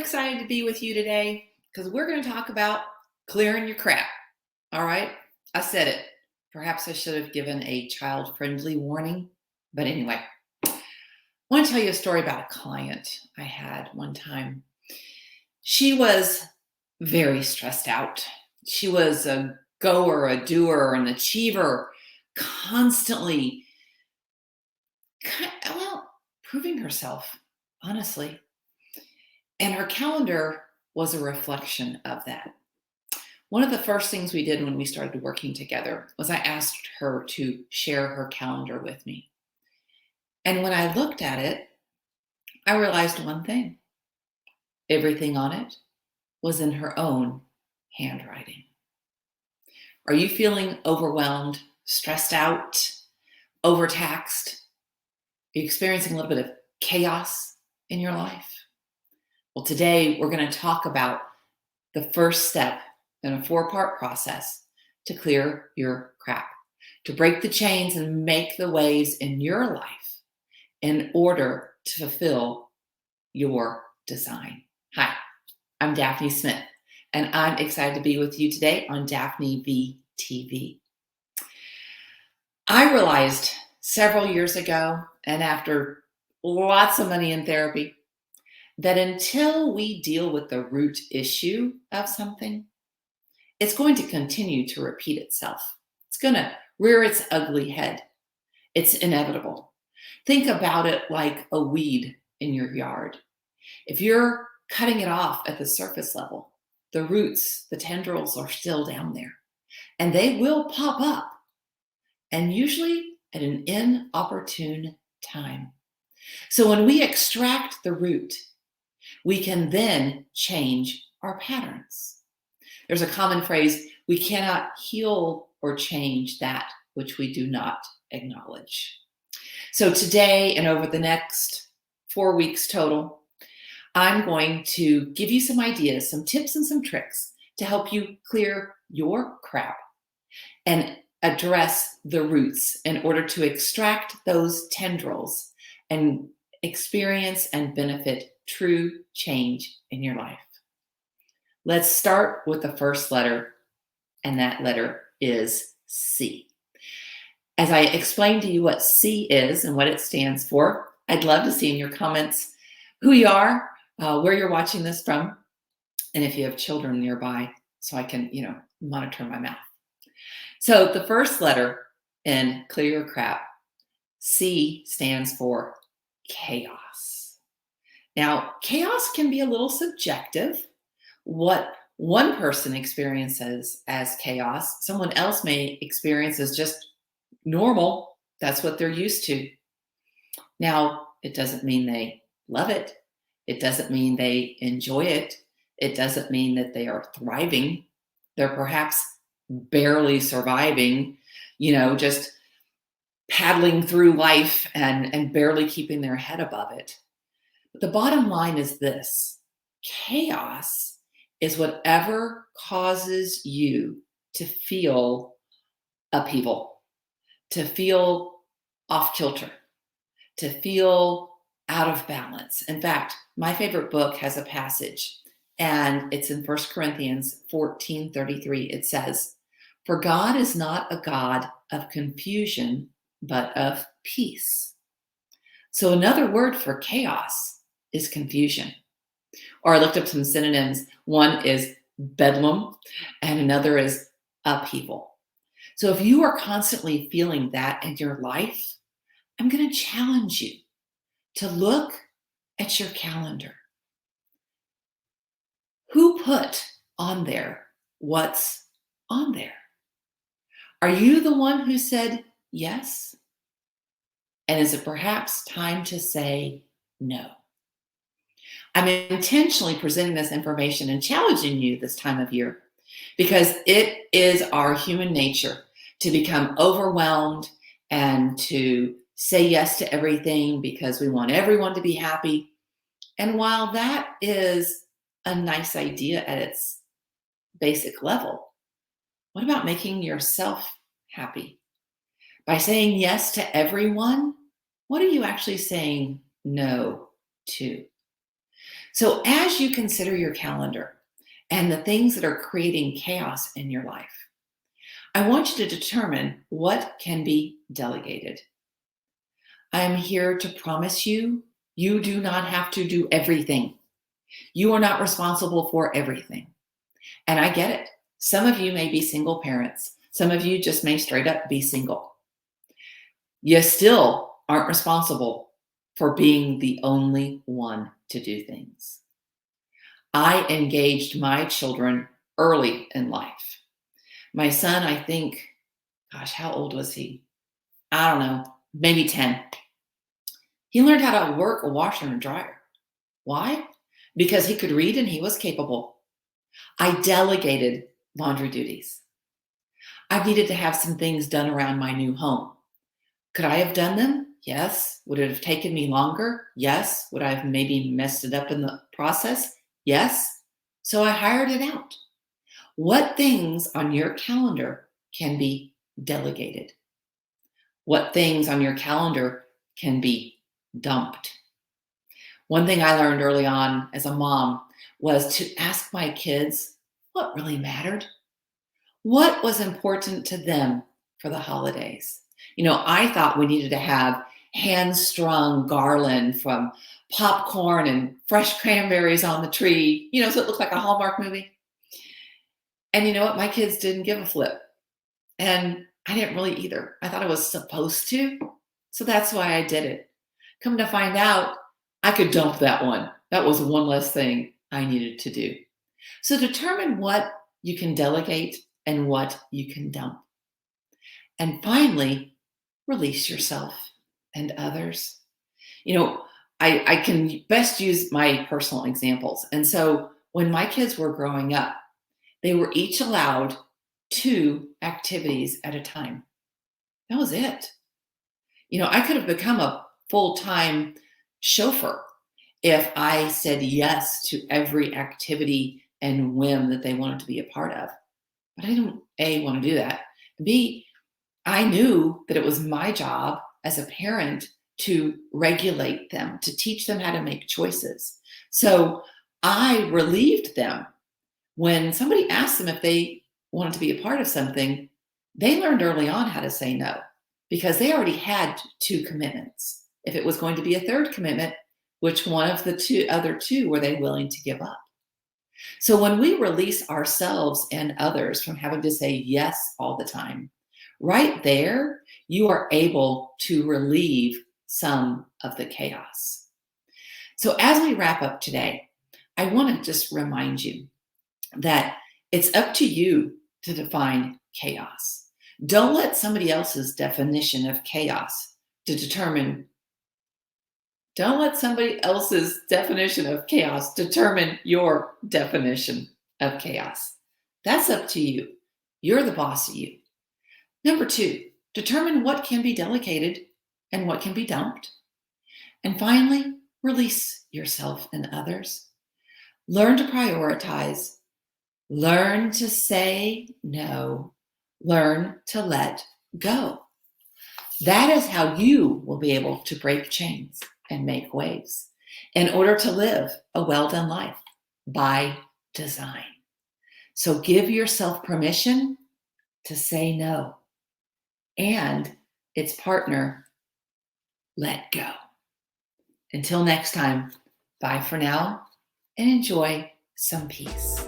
excited to be with you today because we're going to talk about clearing your crap. All right. I said it. Perhaps I should have given a child-friendly warning. But anyway, I want to tell you a story about a client I had one time. She was very stressed out. She was a goer, a doer, an achiever, constantly, proving herself, honestly. And her calendar was a reflection of that. One of the first things we did when we started working together was I asked her to share her calendar with me. And when I looked at it, I realized one thing. Everything on it was in her own handwriting. Are you feeling overwhelmed, stressed out, overtaxed? Are you experiencing a little bit of chaos in your life? Well, today we're going to talk about the first step in a 4-part process to clear your crap, to break the chains and make the waves in your life in order to fulfill your design. Hi, I'm Daphne Smith, and I'm excited to be with you today on Daphne V TV. I realized several years ago, and after lots of money in therapy, that until we deal with the root issue of something, it's going to continue to repeat itself. It's going to rear its ugly head. It's inevitable. Think about it like a weed in your yard. If you're cutting it off at the surface level, the roots, the tendrils are still down there, and they will pop up, and usually at an inopportune time. So when we extract the root, we can then change our patterns. There's a common phrase, we cannot heal or change that which we do not acknowledge. So today and over the next 4 weeks total, I'm going to give you some ideas, some tips and some tricks to help you clear your crap and address the roots in order to extract those tendrils and experience and benefit true change in your life. Let's start with the first letter, and that letter is C. As I explained to you what C is and what it stands for, I'd love to see in your comments who you are, where you're watching this from, and if you have children nearby, so I can, monitor my mouth. So the first letter in Clear Your C.R.A.P, C stands for chaos. Now, chaos can be a little subjective. What one person experiences as chaos, someone else may experience as just normal. That's what they're used to. Now, it doesn't mean they love it. It doesn't mean they enjoy it. It doesn't mean that they are thriving. They're perhaps barely surviving, just paddling through life and barely keeping their head above it. But the bottom line is this: chaos is whatever causes you to feel upheaval, to feel off kilter, to feel out of balance. In fact, my favorite book has a passage, and it's in 1 Corinthians 14:33. It says, "For God is not a God of confusion, but of peace." So another word for chaos is confusion. Or I looked up some synonyms. One is bedlam, and another is upheaval. So if you are constantly feeling that in your life, I'm going to challenge you to look at your calendar. Who put on there what's on there? Are you the one who said yes? And is it perhaps time to say no? I'm intentionally presenting this information and challenging you this time of year because it is our human nature to become overwhelmed and to say yes to everything because we want everyone to be happy. And while that is a nice idea at its basic level, what about making yourself happy? By saying yes to everyone, what are you actually saying no to? So, as you consider your calendar and the things that are creating chaos in your life, I want you to determine what can be delegated. I am here to promise you, you do not have to do everything. You are not responsible for everything. And I get it. Some of you may be single parents. Some of you just may straight up be single. You still aren't responsible for being the only one to do things. I engaged my children early in life. My son, I think, gosh, how old was he? I don't know, maybe 10. He learned how to work a washer and dryer. Why? Because he could read and he was capable. I delegated laundry duties. I needed to have some things done around my new home. Could I have done them? Yes. Would it have taken me longer? Yes. Would I have maybe messed it up in the process? Yes. So I hired it out. What things on your calendar can be delegated? What things on your calendar can be dumped? One thing I learned early on as a mom was to ask my kids what really mattered. What was important to them for the holidays? I thought we needed to have hand-strung garland from popcorn and fresh cranberries on the tree, so it looked like a Hallmark movie. And you know what? My kids didn't give a flip. And I didn't really either. I thought I was supposed to. So that's why I did it. Come to find out, I could dump that one. That was one less thing I needed to do. So determine what you can delegate and what you can dump. And finally, release yourself and others. You know, I can best use my personal examples. And so when my kids were growing up, they were each allowed 2 activities at a time. That was it. I could have become a full-time chauffeur if I said yes to every activity and whim that they wanted to be a part of. But I don't, A, want to do that. B, I knew that it was my job as a parent to regulate them, to teach them how to make choices. So I relieved them. When somebody asked them if they wanted to be a part of something, they learned early on how to say no because they already had 2 commitments. If it was going to be a 3rd commitment, which one of the other two were they willing to give up? So when we release ourselves and others from having to say yes all the time, right there, you are able to relieve some of the chaos. So as we wrap up today, I want to just remind you that it's up to you to define chaos. Don't let somebody else's definition of chaos determine your definition of chaos. That's up to you. You're the boss of you. Number 2, determine what can be delegated and what can be dumped. And finally, release yourself and others. Learn to prioritize. Learn to say no. Learn to let go. That is how you will be able to break chains and make waves in order to live a well-done life by design. So give yourself permission to say no. And its partner, let go. Until next time, bye for now and enjoy some peace.